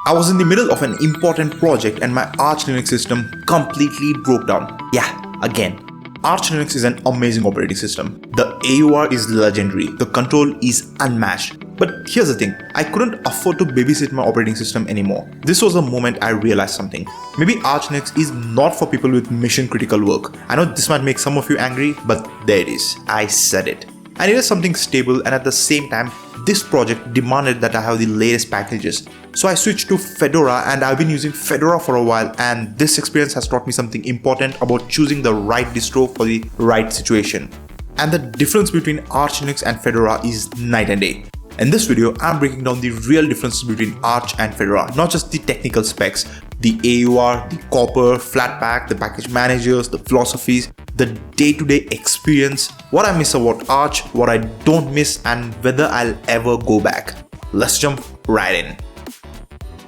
I was in the middle of an important project and my Arch Linux system completely broke down. Yeah, again. Arch Linux is an amazing operating system. The AUR is legendary, the control is unmatched. But here's the thing, I couldn't afford to babysit my operating system anymore. This was the moment I realized something. Maybe Arch Linux is not for people with mission critical work. I know this might make some of you angry, but there it is. I said it. I needed something stable, and at the same time, this project demanded that I have the latest packages. So I switched to Fedora, and I've been using Fedora for a while, and this experience has taught me something important about choosing the right distro for the right situation. And the difference between Arch Linux and Fedora is night and day. In this video, I'm breaking down the real differences between Arch and Fedora, not just the technical specs, the AUR, the COPR, Flatpak, the package managers, the philosophies, the day-to-day experience, what I miss about Arch, what I don't miss, and whether I'll ever go back. Let's jump right in.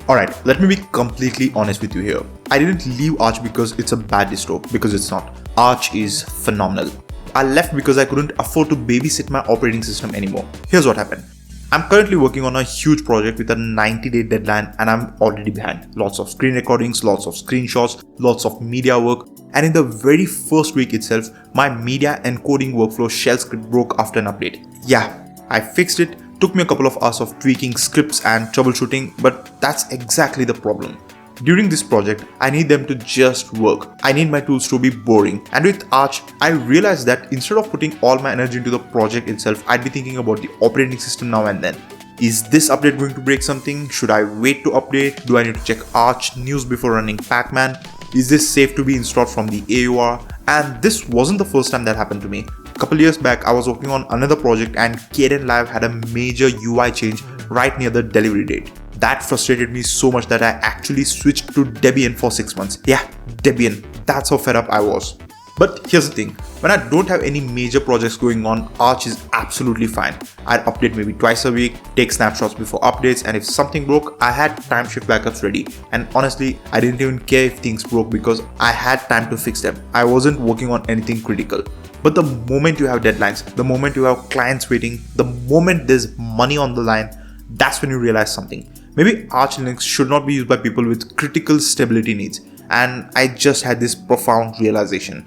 Alright, let me be completely honest with you here. I didn't leave Arch because it's a bad distro, because it's not. Arch is phenomenal. I left because I couldn't afford to babysit my operating system anymore. Here's what happened. I'm currently working on a huge project with a 90-day deadline and I'm already behind. Lots of screen recordings, lots of screenshots, lots of media work, and in the very first week itself, my media encoding workflow shell script broke after an update. Yeah, I fixed it. Took me a couple of hours of tweaking scripts and troubleshooting, but that's exactly the problem. During this project, I need them to just work. I need my tools to be boring. And with Arch, I realized that instead of putting all my energy into the project itself, I'd be thinking about the operating system now and then. Is this update going to break something? Should I wait to update? Do I need to check Arch news before running Pacman? Is this safe to be installed from the AUR? And this wasn't the first time that happened to me. A couple years back, I was working on another project and Kden Live had a major UI change right near the delivery date. That frustrated me so much that I actually switched to Debian for 6 months. Yeah, Debian. That's how fed up I was. But here's the thing, when I don't have any major projects going on, Arch is absolutely fine. I'd update maybe twice a week, take snapshots before updates, and if something broke, I had timeshift backups ready. And honestly, I didn't even care if things broke because I had time to fix them. I wasn't working on anything critical. But the moment you have deadlines, the moment you have clients waiting, the moment there's money on the line, that's when you realize something. Maybe Arch Linux should not be used by people with critical stability needs. And I just had this profound realization.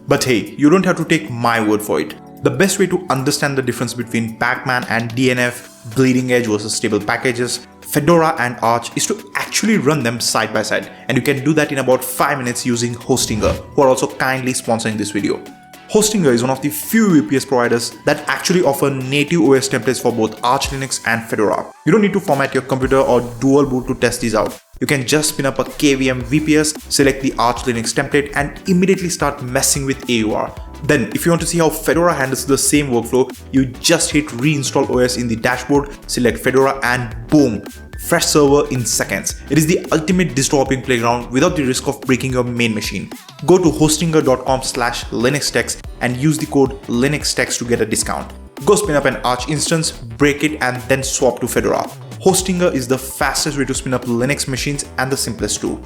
But hey, you don't have to take my word for it. The best way to understand the difference between Pacman and DNF, bleeding edge versus stable packages, Fedora and Arch is to actually run them side by side. And you can do that in about 5 minutes using Hostinger, who are also kindly sponsoring this video. Hostinger is one of the few VPS providers that actually offer native OS templates for both Arch Linux and Fedora. You don't need to format your computer or dual boot to test these out. You can just spin up a KVM VPS, select the Arch Linux template and immediately start messing with AUR. Then, if you want to see how Fedora handles the same workflow, you just hit reinstall OS in the dashboard, select Fedora and boom! Fresh server in seconds. It is the ultimate distro hopping playground without the risk of breaking your main machine. Go to hostinger.com/linuxtex and use the code linuxtex to get a discount. Go spin up an Arch instance, break it and then swap to Fedora. Hostinger is the fastest way to spin up Linux machines and the simplest too.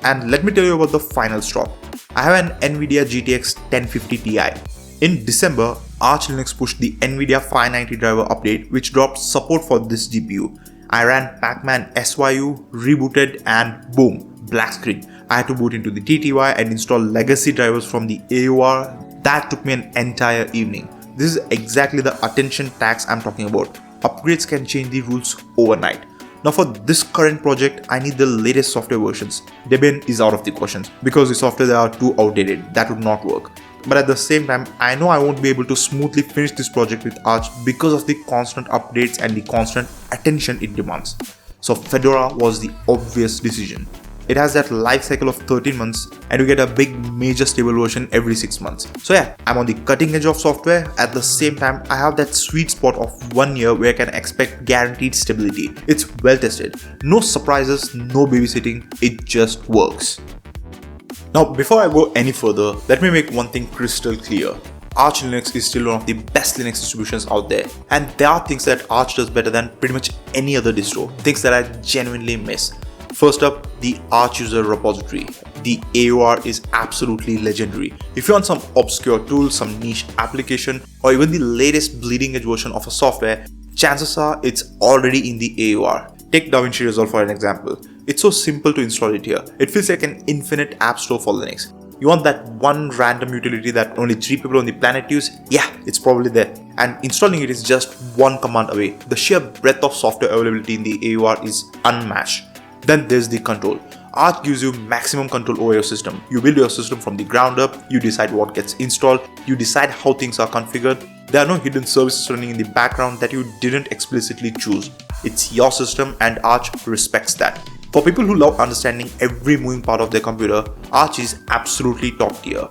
And let me tell you about the final stop. I have an NVIDIA GTX 1050 Ti. In December, Arch Linux pushed the NVIDIA 590 driver update which dropped support for this GPU. I ran Pacman SYU, rebooted and boom, black screen. I had to boot into the TTY and install legacy drivers from the AUR. That took me an entire evening. This is exactly the attention tax I'm talking about. Upgrades can change the rules overnight. Now for this current project, I need the latest software versions. Debian is out of the question because the software there are too outdated. That would not work. But at the same time, I know I won't be able to smoothly finish this project with Arch because of the constant updates and the constant attention it demands. So Fedora was the obvious decision. It has that life cycle of 13 months and you get a big major stable version every 6 months. So yeah, I'm on the cutting edge of software. At the same time, I have that sweet spot of 1 year where I can expect guaranteed stability. It's well tested. No surprises, no babysitting, it just works. Now before I go any further, let me make one thing crystal clear. Arch Linux is still one of the best Linux distributions out there, and there are things that Arch does better than pretty much any other distro, things that I genuinely miss. First up, the Arch user repository. The AUR is absolutely legendary. If you want some obscure tool, some niche application, or even the latest bleeding edge version of a software, chances are it's already in the AUR. Take DaVinci Resolve for an example. It's so simple to install it here. It feels like an infinite app store for Linux. You want that one random utility that only 3 people on the planet use? Yeah, it's probably there. And installing it is just one command away. The sheer breadth of software availability in the AUR is unmatched. Then there's the control. Arch gives you maximum control over your system. You build your system from the ground up, you decide what gets installed, you decide how things are configured. There are no hidden services running in the background that you didn't explicitly choose. It's your system and Arch respects that. For people who love understanding every moving part of their computer, Arch is absolutely top tier.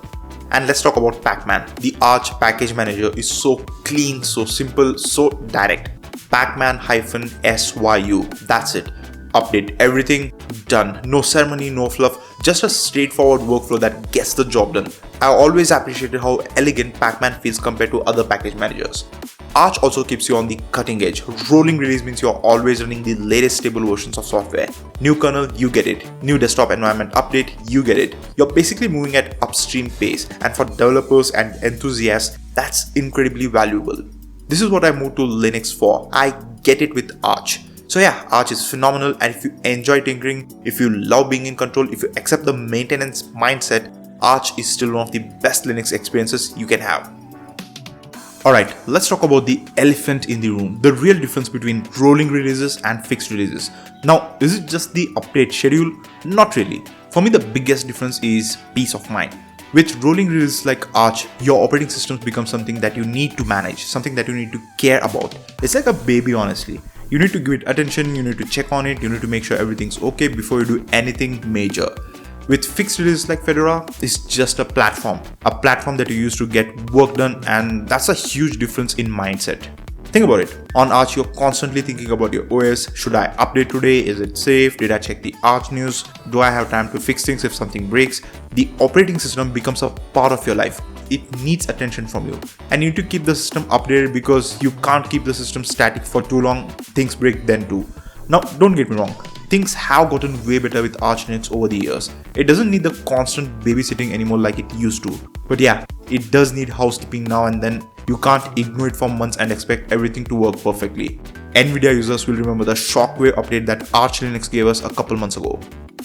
And let's talk about Pacman. The Arch package manager is so clean, so simple, so direct. Pacman-SYU, that's it. Update everything, done. No ceremony, no fluff, just a straightforward workflow that gets the job done. I always appreciated how elegant Pacman feels compared to other package managers. Arch also keeps you on the cutting edge. Rolling release means you're always running the latest stable versions of software. New kernel, you get it. New desktop environment update, you get it. You're basically moving at upstream pace, and for developers and enthusiasts, that's incredibly valuable. This is what I moved to Linux for. I get it with Arch. So yeah, Arch is phenomenal, and if you enjoy tinkering, if you love being in control, if you accept the maintenance mindset, Arch is still one of the best Linux experiences you can have. Alright, let's talk about the elephant in the room, the real difference between rolling releases and fixed releases. Now, is it just the update schedule? Not really. For me, the biggest difference is peace of mind. With rolling releases like Arch, your operating systems become something that you need to manage, something that you need to care about. It's like a baby, honestly. You need to give it attention, you need to check on it, you need to make sure everything's okay before you do anything major. With fixed releases like Fedora, it's just a platform that you use to get work done, and that's a huge difference in mindset. Think about it. On Arch, you're constantly thinking about your OS. Should I update today? Is it safe? Did I check the Arch news? Do I have time to fix things if something breaks? The operating system becomes a part of your life. It needs attention from you. And you need to keep the system updated because you can't keep the system static for too long. Things break then too. Now, don't get me wrong. Things have gotten way better with Arch Linux over the years. It doesn't need the constant babysitting anymore like it used to. But yeah, it does need housekeeping now and then. You can't ignore it for months and expect everything to work perfectly. Nvidia users will remember the shockwave update that Arch Linux gave us a couple months ago.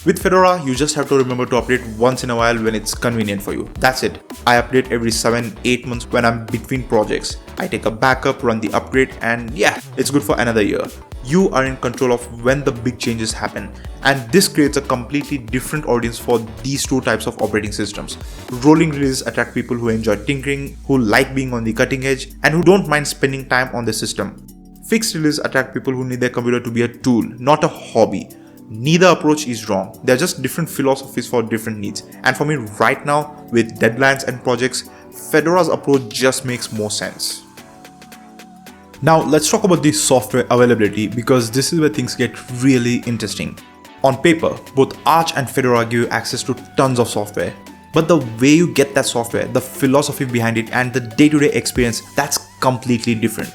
With Fedora, you just have to remember to update once in a while when it's convenient for you. That's it. I update every 7-8 months when I'm between projects. I take a backup, run the upgrade, and yeah, it's good for another year. You are in control of when the big changes happen, and this creates a completely different audience for these two types of operating systems. Rolling releases attract people who enjoy tinkering, who like being on the cutting edge, and who don't mind spending time on the system. Fixed releases attract people who need their computer to be a tool, not a hobby. Neither approach is wrong. They're just different philosophies for different needs. And for me right now, with deadlines and projects, Fedora's approach just makes more sense. Now let's talk about the software availability, because this is where things get really interesting. On paper, both Arch and Fedora give you access to tons of software. But the way you get that software, the philosophy behind it, and the day-to-day experience, that's completely different.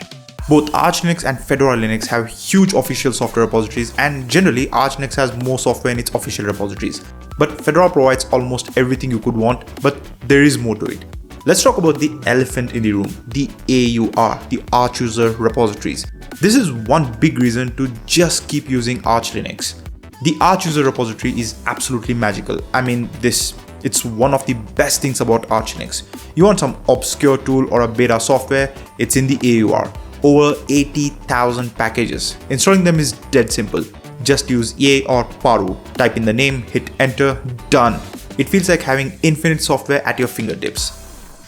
Both Arch Linux and Fedora Linux have huge official software repositories, and generally Arch Linux has more software in its official repositories. But Fedora provides almost everything you could want, but there is more to it. Let's talk about the elephant in the room, the AUR, the Arch user repositories. This is one big reason to just keep using Arch Linux. The Arch user repository is absolutely magical. I mean, it's one of the best things about Arch Linux. You want some obscure tool or a beta software, it's in the AUR. Over 80,000 packages. Installing them is dead simple. Just use yay or paru, type in the name, hit enter, done. It feels like having infinite software at your fingertips.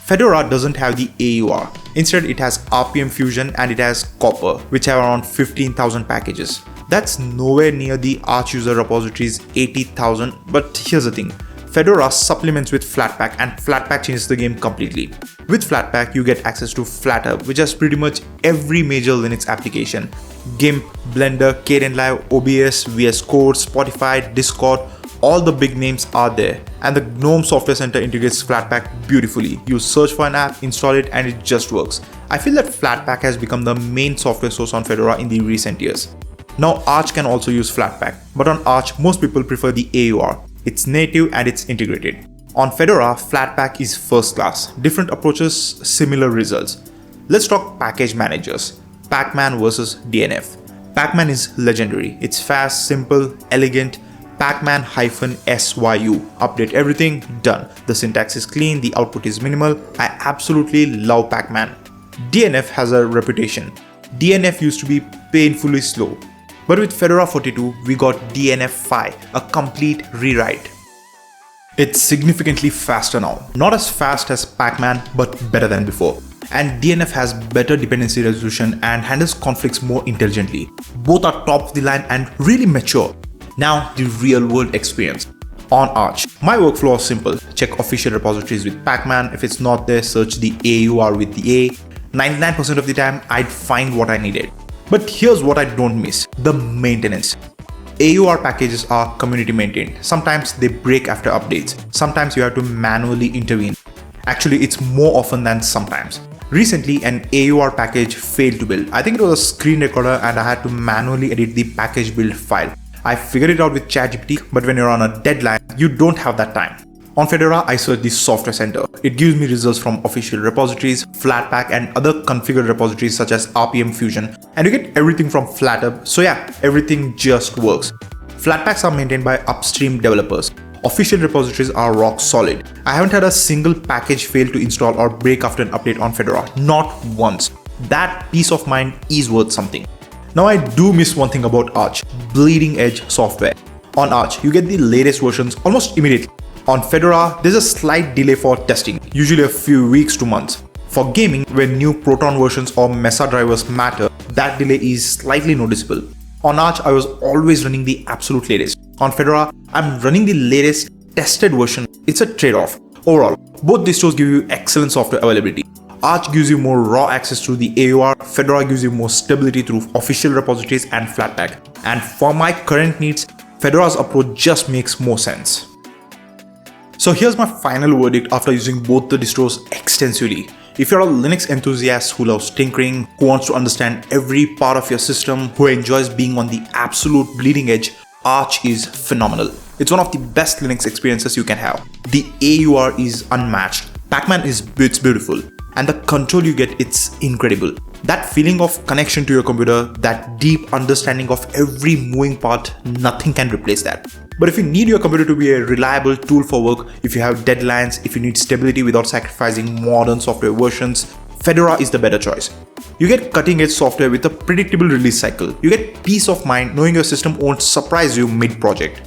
Fedora doesn't have the AUR. Instead, it has RPM Fusion and it has COPR, which have around 15,000 packages. That's nowhere near the Arch user repository's 80,000, but here's the thing. Fedora supplements with Flatpak, and Flatpak changes the game completely. With Flatpak, you get access to FlatHub, which has pretty much every major Linux application. GIMP, Blender, Kdenlive, OBS, VS Code, Spotify, Discord, all the big names are there. And the GNOME Software Center integrates Flatpak beautifully. You search for an app, install it, and it just works. I feel that Flatpak has become the main software source on Fedora in the recent years. Now Arch can also use Flatpak, but on Arch, most people prefer the AUR. It's native and it's integrated. On Fedora, Flatpak is first class. Different approaches, similar results. Let's talk package managers. Pacman versus DNF. Pacman is legendary. It's fast, simple, elegant. Pacman-SYU. Update everything, done. The syntax is clean, the output is minimal. I absolutely love Pacman. DNF has a reputation. DNF used to be painfully slow. But with Fedora 42, we got DNF5, a complete rewrite. It's significantly faster now. Not as fast as Pacman, but better than before. And DNF has better dependency resolution and handles conflicts more intelligently. Both are top of the line and really mature. Now, the real-world experience. On Arch, my workflow is simple. Check official repositories with Pacman. If it's not there, search the AUR with the A. 99% of the time, I'd find what I needed. But here's what I don't miss: the maintenance. AUR packages are community maintained. Sometimes they break after updates. Sometimes you have to manually intervene. Actually, it's more often than sometimes. Recently, an AUR package failed to build. I think it was a screen recorder and I had to manually edit the package build file. I figured it out with ChatGPT, but when you're on a deadline, you don't have that time. On Fedora, I search the software center. It gives me results from official repositories, Flatpak, and other configured repositories such as RPM Fusion, and you get everything from FlatHub. So yeah, everything just works. Flatpaks are maintained by upstream developers. Official repositories are rock solid. I haven't had a single package fail to install or break after an update on Fedora. Not once. That peace of mind is worth something. Now I do miss one thing about Arch: bleeding edge software. On Arch, you get the latest versions almost immediately. On Fedora, there's a slight delay for testing, usually a few weeks to months. For gaming, when new Proton versions or Mesa drivers matter, that delay is slightly noticeable. On Arch, I was always running the absolute latest. On Fedora, I'm running the latest tested version. It's a trade-off. Overall, both distros give you excellent software availability. Arch gives you more raw access to the AUR, Fedora gives you more stability through official repositories and Flatpak. And for my current needs, Fedora's approach just makes more sense. So here's my final verdict after using both the distros extensively. If you're a Linux enthusiast who loves tinkering, who wants to understand every part of your system, who enjoys being on the absolute bleeding edge, Arch is phenomenal. It's one of the best Linux experiences you can have. The AUR is unmatched. Pacman is beautiful. And the control you get, it's incredible. That feeling of connection to your computer, that deep understanding of every moving part, nothing can replace that. But if you need your computer to be a reliable tool for work, if you have deadlines, if you need stability without sacrificing modern software versions, Fedora is the better choice. You get cutting-edge software with a predictable release cycle. You get peace of mind knowing your system won't surprise you mid-project.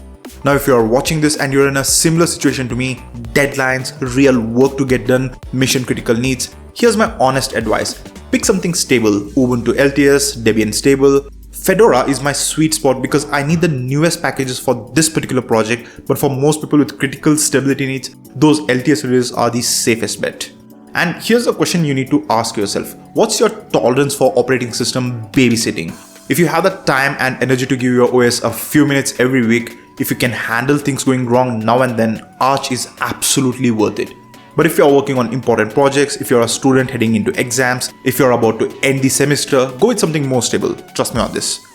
Now, if you're watching this and you're in a similar situation to me, deadlines, real work to get done, mission critical needs, here's my honest advice. Pick something stable: Ubuntu LTS, Debian stable. Fedora is my sweet spot because I need the newest packages for this particular project, but for most people with critical stability needs, those LTS releases are the safest bet. And here's a question you need to ask yourself. What's your tolerance for operating system babysitting? If you have the time and energy to give your OS a few minutes every week, if you can handle things going wrong now and then, Arch is absolutely worth it. But if you're working on important projects, if you're a student heading into exams, if you're about to end the semester, go with something more stable. Trust me on this.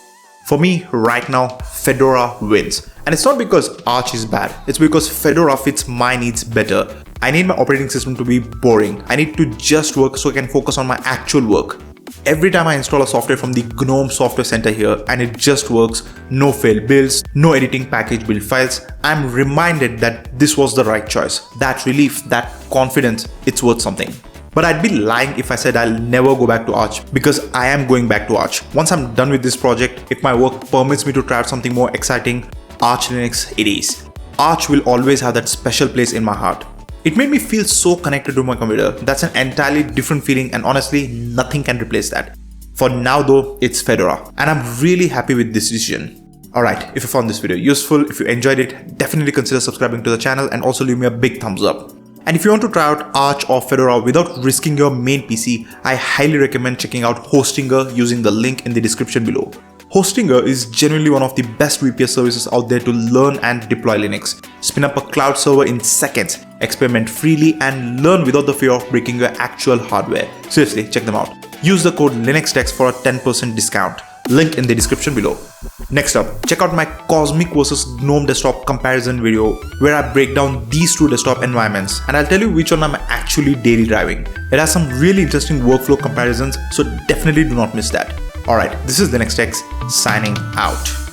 For me, right now, Fedora wins. And it's not because Arch is bad, it's because Fedora fits my needs better. I need my operating system to be boring. I need to just work so I can focus on my actual work. Every time I install a software from the GNOME Software Center here and it just works, no failed builds, no editing package build files, I'm reminded that this was the right choice. That relief, that confidence, it's worth something. But I'd be lying if I said I'll never go back to Arch, because I am going back to Arch. Once I'm done with this project, if my work permits me to try out something more exciting, Arch Linux it is. Arch will always have that special place in my heart. It made me feel so connected to my computer. That's an entirely different feeling, and honestly, nothing can replace that. For now though, it's Fedora, and I'm really happy with this decision. Alright, if you found this video useful, if you enjoyed it, definitely consider subscribing to the channel and also leave me a big thumbs up. And if you want to try out Arch or Fedora without risking your main PC, I highly recommend checking out Hostinger using the link in the description below. Hostinger is genuinely one of the best VPS services out there to learn and deploy Linux. Spin up a cloud server in seconds, experiment freely, and learn without the fear of breaking your actual hardware. Seriously, check them out. Use the code LinuxTex for a 10% discount. Link in the description below. Next up, check out my Cosmic versus GNOME desktop comparison video where I break down these two desktop environments, and I'll tell you which one I'm actually daily driving. It has some really interesting workflow comparisons, so definitely do not miss that. Alright, this is Linux Techs signing out.